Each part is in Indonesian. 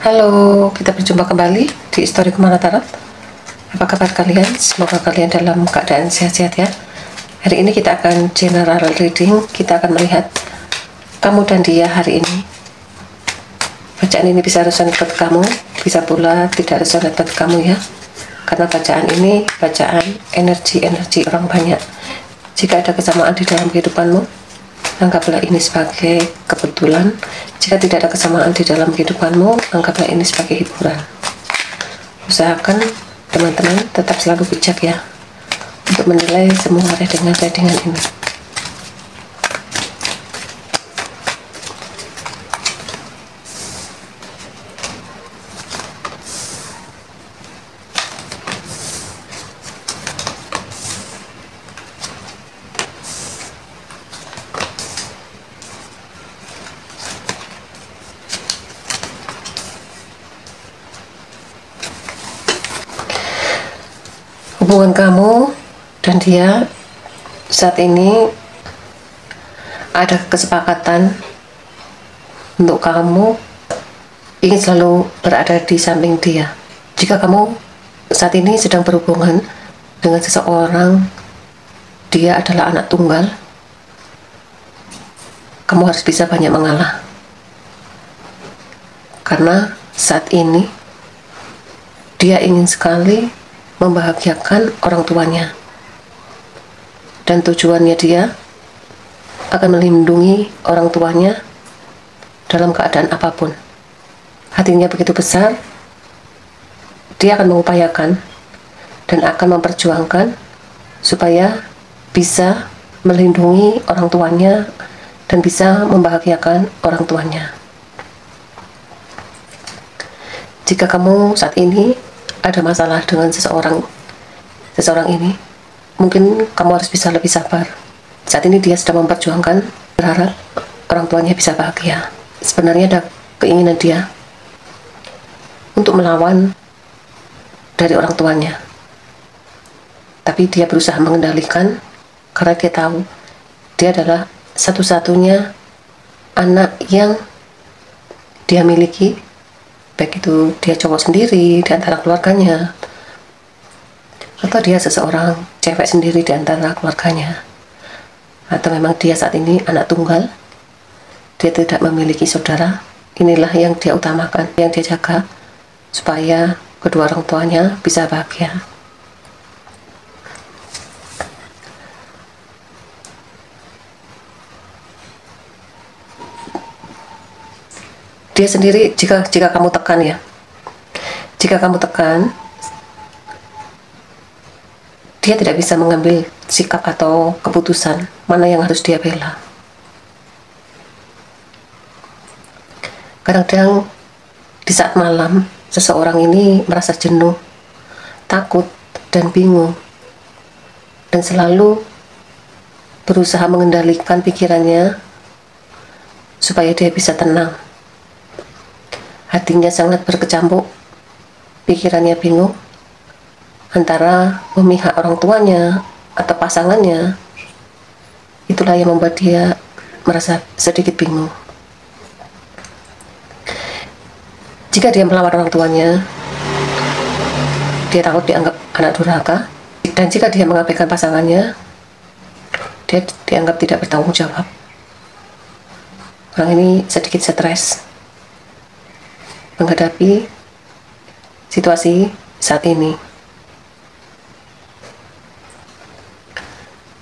Halo, kita berjumpa kembali di Story Kumala Tarot. Apa kabar kalian? Semoga kalian dalam keadaan sehat-sehat ya. Hari ini kita akan general reading. Kita akan melihat kamu dan dia hari ini. Bacaan ini bisa resonate buat kamu, bisa pula tidak resonate buat kamu ya. Karena bacaan ini bacaan energi-energi orang banyak. Jika ada kesamaan di dalam kehidupanmu, anggaplah ini sebagai kebetulan. Jika tidak ada kesamaan di dalam kehidupanmu, anggaplah ini sebagai hiburan. Usahakan teman-teman tetap selalu bijak ya untuk menilai semua readingan-readingan ini. Hubungan kamu dan dia saat ini ada kesepakatan untuk kamu ingin selalu berada di samping dia. Jika kamu saat ini sedang berhubungan dengan seseorang, dia adalah anak tunggal, kamu harus bisa banyak mengalah. Karena saat ini dia ingin sekali membahagiakan orang tuanya, dan tujuannya dia akan melindungi orang tuanya dalam keadaan apapun. Hatinya begitu besar, dia akan mengupayakan dan akan memperjuangkan supaya bisa melindungi orang tuanya dan bisa membahagiakan orang tuanya. Jika kamu saat ini ada masalah dengan seseorang ini, mungkin kamu harus bisa lebih sabar. Saat ini dia sedang memperjuangkan, berharap orang tuanya bisa bahagia. Sebenarnya ada keinginan dia untuk melawan dari orang tuanya, tapi dia berusaha mengendalikan karena dia tahu dia adalah satu-satunya anak yang dia miliki, baik itu dia cowok sendiri di antara keluarganya atau dia seseorang cewek sendiri di antara keluarganya, atau memang dia saat ini anak tunggal, dia tidak memiliki saudara. Inilah yang dia utamakan, yang dia jaga supaya kedua orang tuanya bisa bahagia. Dia sendiri, jika kamu tekan ya, jika kamu tekan, dia tidak bisa mengambil sikap atau keputusan mana yang harus dia bela. Kadang-kadang di saat malam, seseorang ini merasa jenuh, takut, dan bingung, dan selalu berusaha mengendalikan pikirannya supaya dia bisa tenang. Hatinya sangat berkecamuk, pikirannya bingung antara memihak orang tuanya atau pasangannya. Itulah yang membuat dia merasa sedikit bingung. Jika dia melawan orang tuanya, dia takut dianggap anak durhaka, dan jika dia mengabaikan pasangannya, dia dianggap tidak bertanggung jawab. Orang ini sedikit stres menghadapi situasi saat ini.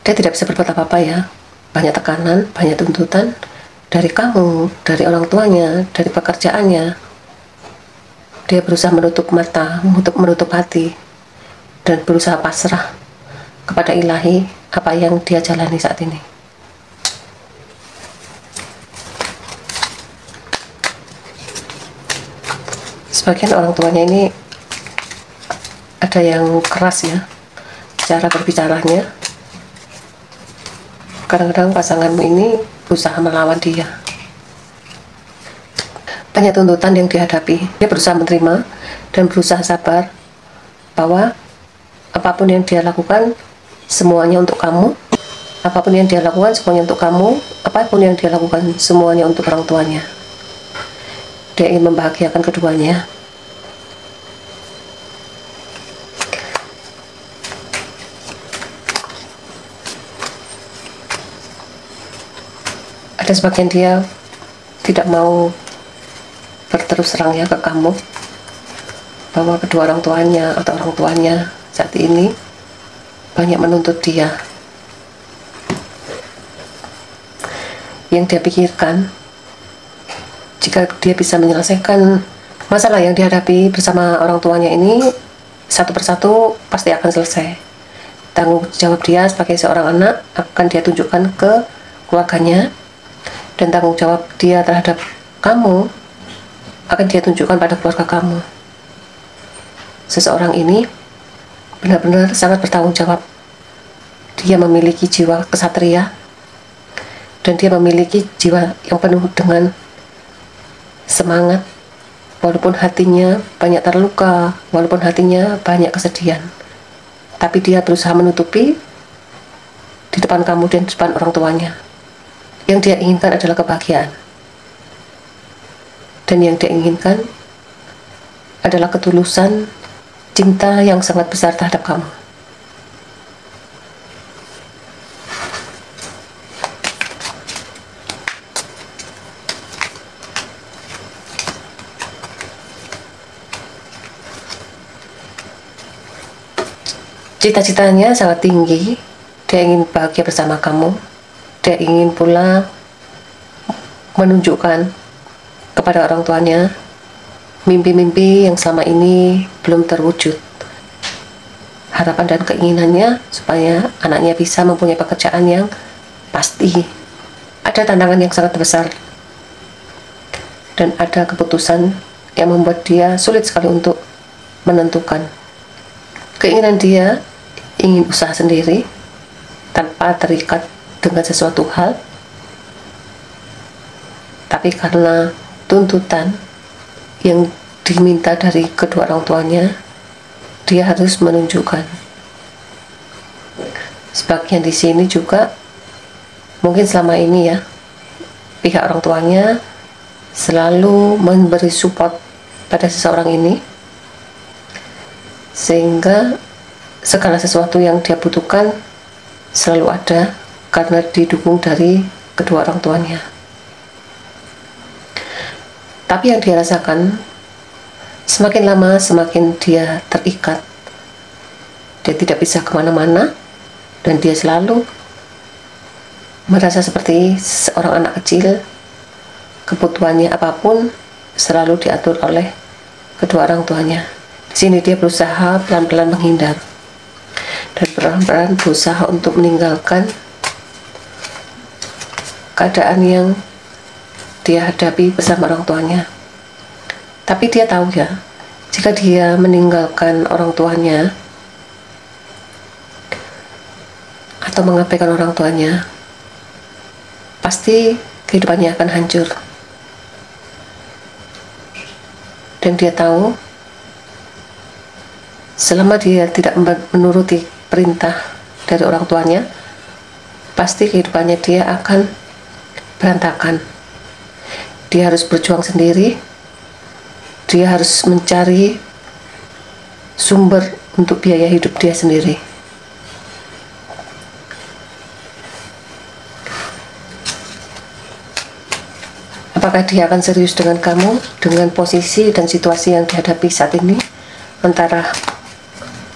Dia tidak bisa berbuat apa-apa ya. Banyak tekanan, banyak tuntutan dari kamu, dari orang tuanya, dari pekerjaannya. Dia berusaha menutup mata, menutup hati, dan berusaha pasrah kepada ilahi apa yang dia jalani saat ini. Sebagian orang tuanya ini ada yang keras ya cara berbicaranya. Kadang-kadang pasanganmu ini berusaha melawan dia. Banyak tuntutan yang dihadapi. Dia berusaha menerima dan berusaha sabar bahwa apapun yang dia lakukan semuanya untuk kamu. Apapun yang dia lakukan semuanya untuk kamu. Apapun yang dia lakukan semuanya untuk orang tuanya. dia ingin membahagiakan keduanya. Ada sebagian dia tidak mau berterus terang ya ke kamu bahwa kedua orang tuanya atau orang tuanya saat ini banyak menuntut dia. Yang dia pikirkan, jika dia bisa menyelesaikan masalah yang dihadapi bersama orang tuanya ini satu persatu, pasti akan selesai. Tanggung jawab dia sebagai seorang anak akan dia tunjukkan ke keluarganya, dan tanggung jawab dia terhadap kamu akan dia tunjukkan pada keluarga kamu. Seseorang ini benar-benar sangat bertanggung jawab. Dia memiliki jiwa kesatria, dan dia memiliki jiwa yang penuh dengan semangat, walaupun hatinya banyak terluka, walaupun hatinya banyak kesedihan, tapi dia berusaha menutupi di depan kamu dan di depan orang tuanya. Yang dia inginkan adalah kebahagiaan, dan yang dia inginkan adalah ketulusan cinta yang sangat besar terhadap kamu. Cita-citanya sangat tinggi, dia ingin bahagia bersama kamu. Dia ingin pula menunjukkan kepada orang tuanya mimpi-mimpi yang selama ini belum terwujud. Harapan dan keinginannya supaya anaknya bisa mempunyai pekerjaan yang pasti. Ada tantangan yang sangat besar, dan ada keputusan yang membuat dia sulit sekali untuk menentukan. Keinginan dia ingin usaha sendiri tanpa terikat dengan sesuatu hal, tapi karena tuntutan yang diminta dari kedua orang tuanya, dia harus menunjukkan. Sebagian di sini juga mungkin selama ini ya, pihak orang tuanya selalu memberi support pada seseorang ini, sehingga segala sesuatu yang dia butuhkan selalu ada karena didukung dari kedua orang tuanya. Tapi yang dia rasakan, semakin lama semakin dia terikat. Dia tidak bisa kemana-mana, dan dia selalu merasa seperti seorang anak kecil. Kebutuhannya apapun selalu diatur oleh kedua orang tuanya. Di sini dia berusaha pelan-pelan menghindar, dan pelan-pelan berusaha untuk meninggalkan keadaan yang dia hadapi bersama orang tuanya. Tapi dia tahu ya, jika dia meninggalkan orang tuanya atau mengabaikan orang tuanya, pasti kehidupannya akan hancur. Dan dia tahu, selama dia tidak menuruti perintah dari orang tuanya, pasti kehidupannya dia akan berantakan. Dia harus berjuang sendiri. Dia harus mencari sumber untuk biaya hidup dia sendiri. Apakah dia akan serius dengan kamu, dengan posisi dan situasi yang dihadapi saat ini, antara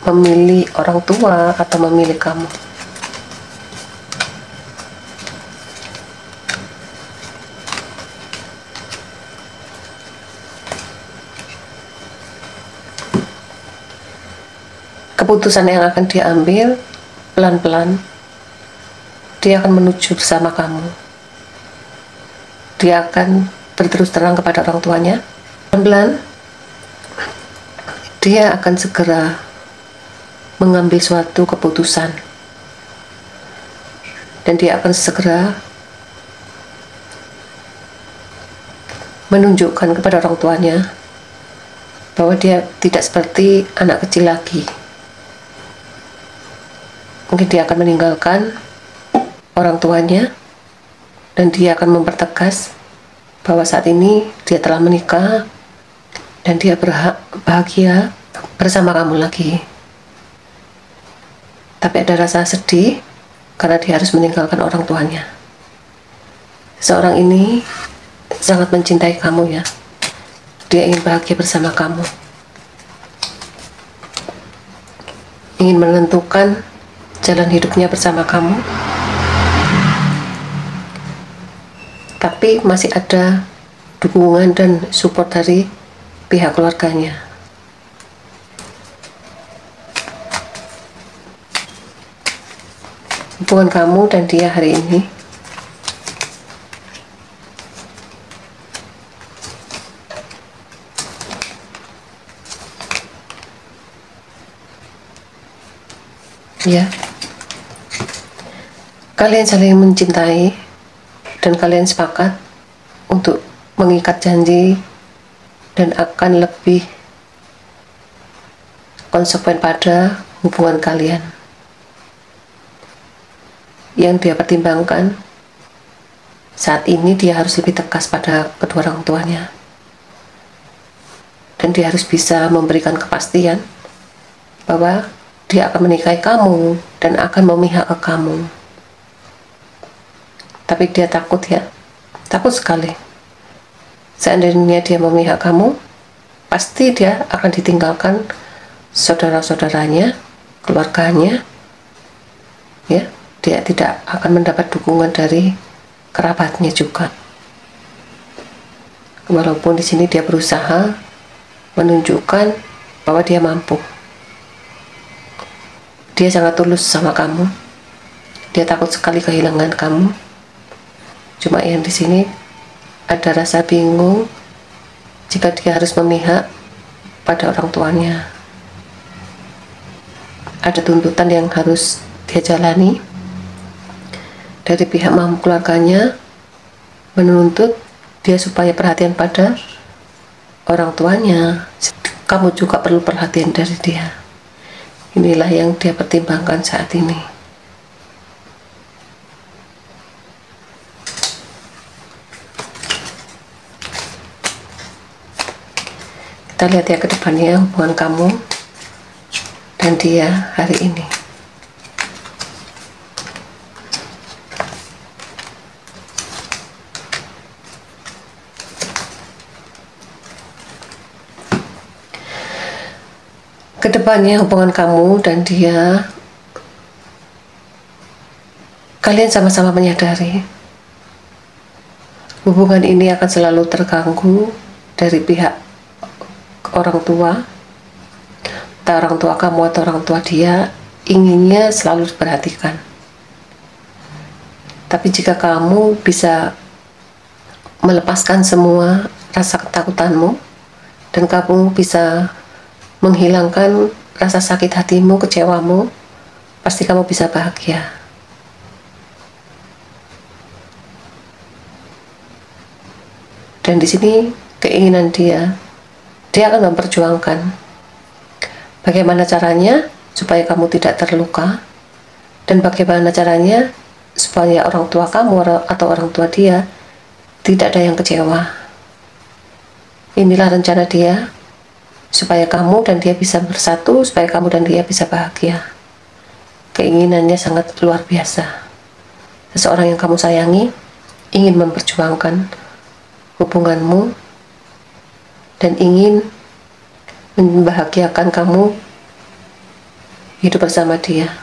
memilih orang tua atau memilih kamu? Keputusan yang akan diambil pelan-pelan, dia akan menuju bersama kamu. Dia akan berterus terang kepada orang tuanya. Pelan-pelan dia akan segera mengambil suatu keputusan, dan dia akan segera menunjukkan kepada orang tuanya bahwa dia tidak seperti anak kecil lagi. Mungkin dia akan meninggalkan orang tuanya, dan dia akan mempertegas bahwa saat ini dia telah menikah dan dia berhak bahagia bersama kamu lagi. Tapi ada rasa sedih karena dia harus meninggalkan orang tuanya. Seorang ini sangat mencintai kamu ya. Dia ingin bahagia bersama kamu, ingin menentukan jalan hidupnya bersama kamu, tapi masih ada dukungan dan support dari pihak keluarganya. Hubungan kamu dan dia hari ini ya, kalian saling mencintai dan kalian sepakat untuk mengikat janji dan akan lebih konsekuen pada hubungan kalian. Yang dia pertimbangkan saat ini, dia harus lebih tegas pada kedua orang tuanya dan dia harus bisa memberikan kepastian bahwa dia akan menikahi kamu dan akan memihak ke kamu. Tapi dia takut ya, takut sekali. Seandainya dia memihak kamu, pasti dia akan ditinggalkan saudara-saudaranya, keluarganya, ya. Dia tidak akan mendapat dukungan dari kerabatnya juga. Walaupun di sini dia berusaha menunjukkan bahwa dia mampu. Dia sangat tulus sama kamu. Dia takut sekali kehilangan kamu. Cuma yang di sini ada rasa bingung jika dia harus memihak pada orang tuanya. Ada tuntutan yang harus dia jalani dari pihak mampu keluarganya, menuntut dia supaya perhatian pada orang tuanya. Kamu juga perlu perhatian dari dia. Inilah yang dia pertimbangkan saat ini. Kita lihat ya ke depannya hubungan kamu dan dia hari ini. Kedepannya hubungan kamu dan dia, kalian sama-sama menyadari hubungan ini akan selalu terganggu dari pihak orang tua, entah orang tua kamu atau orang tua dia, inginnya selalu diperhatikan. Tapi jika kamu bisa melepaskan semua rasa ketakutanmu dan kamu bisa menghilangkan rasa sakit hatimu, kecewamu, pasti kamu bisa bahagia. Dan di sini keinginan dia akan memperjuangkan bagaimana caranya supaya kamu tidak terluka dan bagaimana caranya supaya orang tua kamu atau orang tua dia tidak ada yang kecewa. Inilah rencana dia supaya kamu dan dia bisa bersatu, supaya kamu dan dia bisa bahagia. Keinginannya sangat luar biasa. Seseorang yang kamu sayangi ingin memperjuangkan hubunganmu dan ingin membahagiakan kamu hidup bersama dia.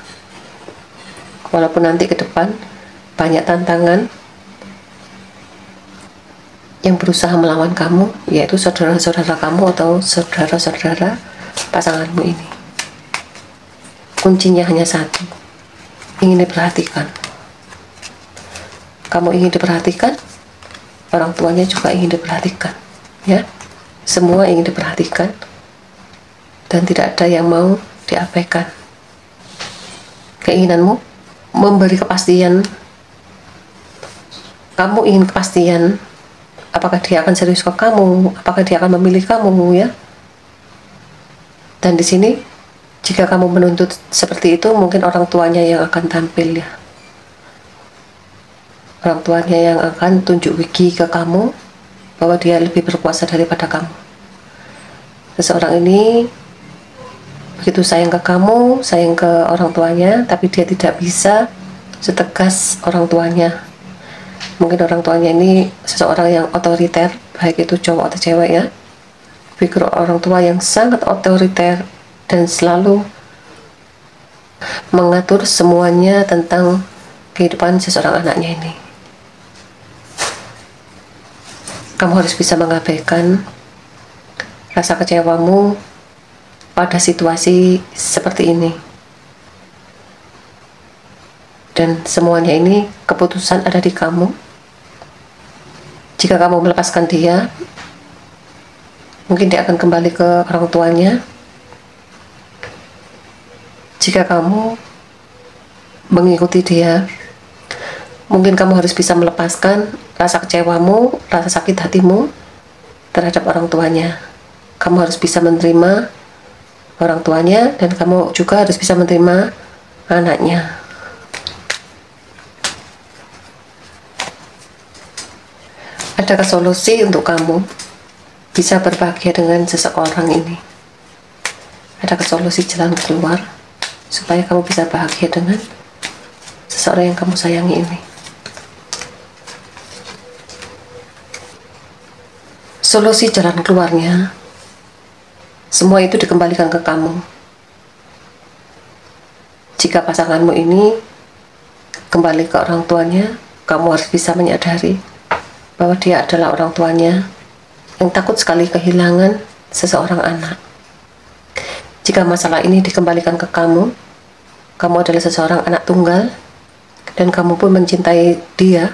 Walaupun nanti ke depan banyak tantangan yang berusaha melawan kamu, yaitu saudara-saudara kamu atau saudara-saudara pasanganmu ini. Kuncinya hanya satu, ingin diperhatikan. Kamu ingin diperhatikan, orang tuanya juga ingin diperhatikan, ya. Semua ingin diperhatikan dan tidak ada yang mau diabaikan. Keinginanmu memberi kepastian, kamu ingin kepastian apakah dia akan serius ke kamu, apakah dia akan memilih kamu, ya. Dan di sini jika kamu menuntut seperti itu, mungkin orang tuanya yang akan tampil, ya. Orang tuanya yang akan tunjuk gigi ke kamu bahwa dia lebih berkuasa daripada kamu. Seseorang ini begitu sayang ke kamu, sayang ke orang tuanya, tapi dia tidak bisa setegas orang tuanya. Mungkin orang tuanya ini seseorang yang otoriter, baik itu cowok atau cewek ya. Figur orang tua yang sangat otoriter dan selalu mengatur semuanya tentang kehidupan seseorang anaknya ini. Kamu harus bisa mengabaikan rasa kecewamu pada situasi seperti ini. Dan semuanya ini keputusan ada di kamu. Jika kamu melepaskan dia, mungkin dia akan kembali ke orang tuanya. Jika kamu mengikuti dia, mungkin kamu harus bisa melepaskan rasa kecewamu, rasa sakit hatimu terhadap orang tuanya. Kamu harus bisa menerima orang tuanya, dan kamu juga harus bisa menerima anaknya. Adakah solusi untuk kamu bisa berbahagia dengan seseorang ini? Adakah solusi jalan keluar supaya kamu bisa bahagia dengan seseorang yang kamu sayangi ini? Solusi jalan keluarnya, semua itu dikembalikan ke kamu. Jika pasanganmu ini kembali ke orang tuanya, kamu harus bisa menyadari bahwa dia adalah orang tuanya yang takut sekali kehilangan seseorang anak. Jika masalah ini dikembalikan ke kamu, kamu adalah seseorang anak tunggal, dan kamu pun mencintai dia.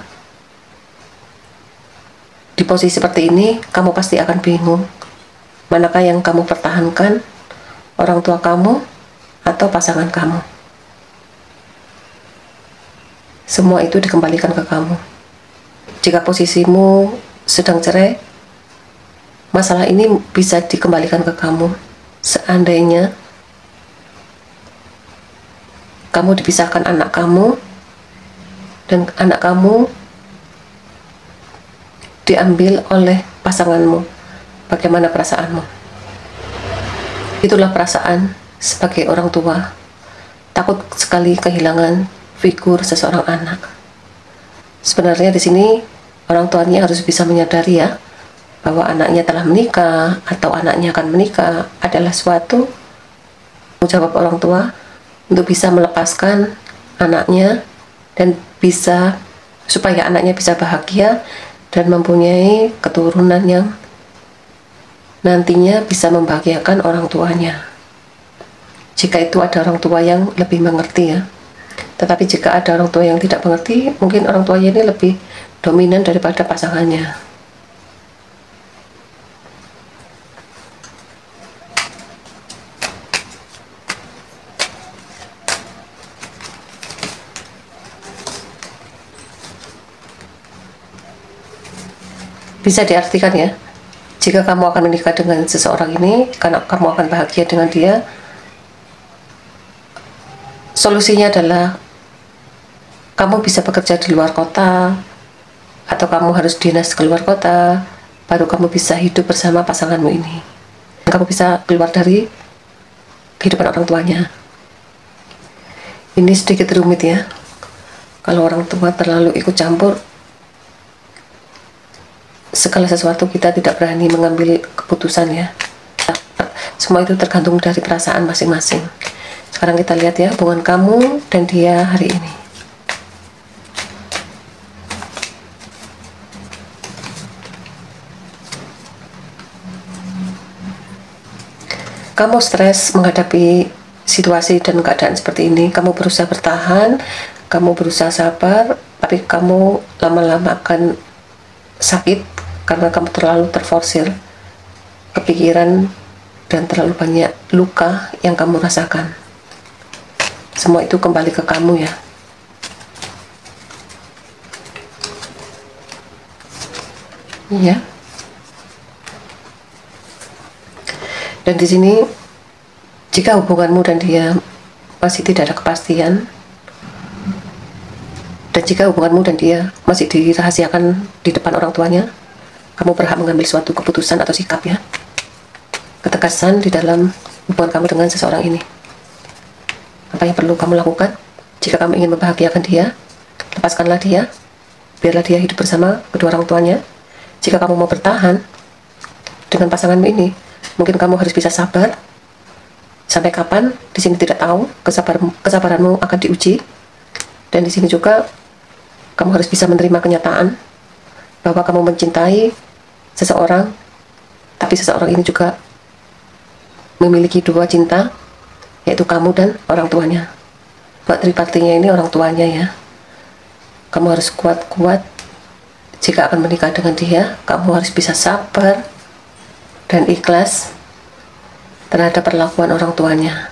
Di posisi seperti ini, kamu pasti akan bingung, manakah yang kamu pertahankan, orang tua kamu atau pasangan kamu. Semua itu dikembalikan ke kamu. Jika posisimu sedang cerai, masalah ini bisa dikembalikan ke kamu. Seandainya kamu dipisahkan anak kamu, dan anak kamu diambil oleh pasanganmu, bagaimana perasaanmu? Itulah perasaan sebagai orang tua, takut sekali kehilangan figur seseorang anak. Sebenarnya di sini orang tuanya harus bisa menyadari ya, bahwa anaknya telah menikah atau anaknya akan menikah adalah suatu tanggung jawab orang tua untuk bisa melepaskan anaknya, dan bisa supaya anaknya bisa bahagia dan mempunyai keturunan yang nantinya bisa membahagiakan orang tuanya. Jika itu ada orang tua yang lebih mengerti ya. Tetapi jika ada orang tua yang tidak mengerti, mungkin orang tuanya ini lebih dominan daripada pasangannya. Bisa diartikan ya, jika kamu akan menikah dengan seseorang ini, karena kamu akan bahagia dengan dia, solusinya adalah kamu bisa bekerja di luar kota, atau kamu harus dinas ke luar kota, baru kamu bisa hidup bersama pasanganmu ini. Kamu bisa keluar dari kehidupan orang tuanya. Ini sedikit rumit ya, kalau orang tua terlalu ikut campur segala sesuatu, kita tidak berani mengambil keputusan ya. Semua itu tergantung dari perasaan masing-masing. Sekarang kita lihat ya, hubungan kamu dan dia hari ini. Kamu stres menghadapi situasi dan keadaan seperti ini. Kamu berusaha bertahan, kamu berusaha sabar, tapi kamu lama-lama akan sakit karena kamu terlalu terforsir kepikiran dan terlalu banyak luka yang kamu rasakan. Semua itu kembali ke kamu ya. Iya. Dan di sini, jika hubunganmu dan dia masih tidak ada kepastian, dan jika hubunganmu dan dia masih dirahasiakan di depan orang tuanya, kamu berhak mengambil suatu keputusan atau sikap ya. Ketegasan di dalam hubungan kamu dengan seseorang ini. Apa yang perlu kamu lakukan? Jika kamu ingin membahagiakan dia, lepaskanlah dia. Biarlah dia hidup bersama kedua orang tuanya. Jika kamu mau bertahan dengan pasanganmu ini, mungkin kamu harus bisa sabar. Sampai kapan? Di sini tidak tahu. Kesabaranmu akan diuji. Dan di sini juga kamu harus bisa menerima kenyataan bahwa kamu mencintai seseorang, tapi seseorang ini juga memiliki dua cinta, yaitu kamu dan orang tuanya. Buat tripartinya ini orang tuanya ya. Kamu harus kuat-kuat. Jika akan menikah dengan dia, kamu harus bisa sabar dan ikhlas terhadap perlakuan orang tuanya.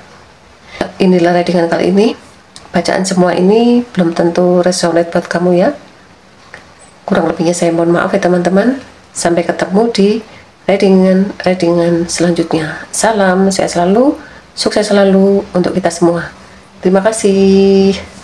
Inilah readingan kali ini. Bacaan semua ini belum tentu resonate buat kamu ya. Kurang lebihnya saya mohon maaf ya teman-teman. Sampai ketemu di readingan selanjutnya. Salam, sehat selalu, sukses selalu untuk kita semua. Terima kasih.